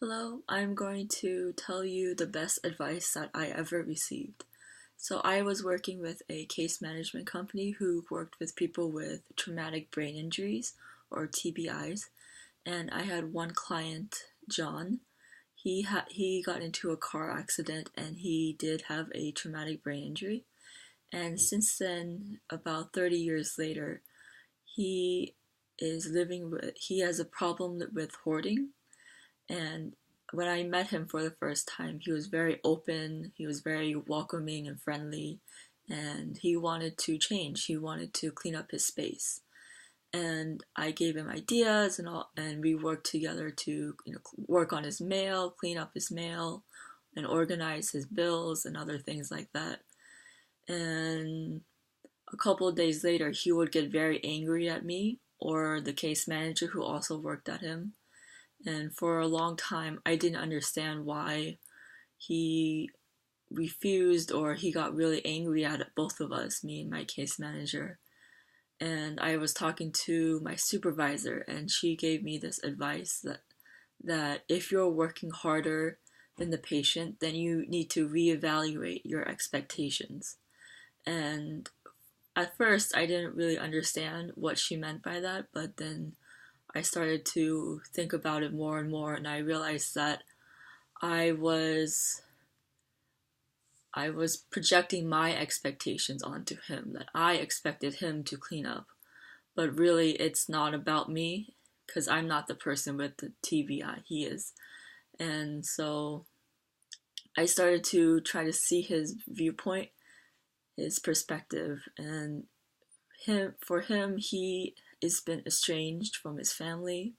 Hello, I'm going to tell you the best advice that I ever received. So, I was working with a case management company who worked with people with traumatic brain injuries or TBIs, and I had one client, John. He got into a car accident and he did have a traumatic brain injury. And since then, about 30 years later, he he has a problem with hoarding, and when I met him for the first time, he was very open, he was very welcoming and friendly, and he wanted to change. He wanted to clean up his space. And I gave him ideas and all, and we worked together to work on his mail, clean up his mail, and organize his bills and other things like that. And a couple of days later, he would get very angry at me or the case manager who also worked at him, and for a long time, I didn't understand why he refused or he got really angry at both of us, me and my case manager. And I was talking to my supervisor, and she gave me this advice that if you're working harder than the patient, then you need to reevaluate your expectations. And at first, I didn't really understand what she meant by that, but then I started to think about it more and more, and I realized that I was I was projecting my expectations onto him, that I expected him to clean up. But really it's not about me because I'm not the person with the TBI, he is. And so I started to try to see his viewpoint, his perspective, and he has been estranged from his family.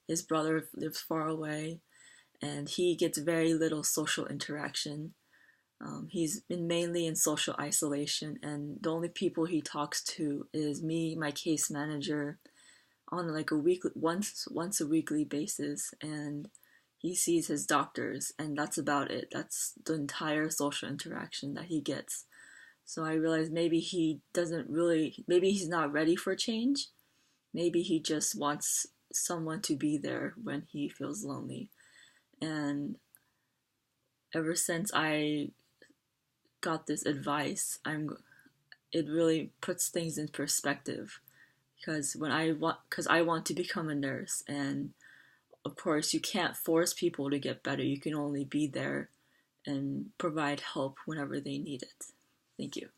His brother lives far away, and he gets very little social interaction. He's been mainly in social isolation, and the only people he talks to is me, my case manager, on like a weekly once a weekly basis, and he sees his doctors, and that's about it. That's the entire social interaction that he gets. So I realized maybe he's not ready for change. Maybe he just wants someone to be there when he feels lonely. And ever since I got this advice, it really puts things in perspective because I want to become a nurse, and of course you can't force people to get better. You can only be there and provide help whenever they need it. Thank you.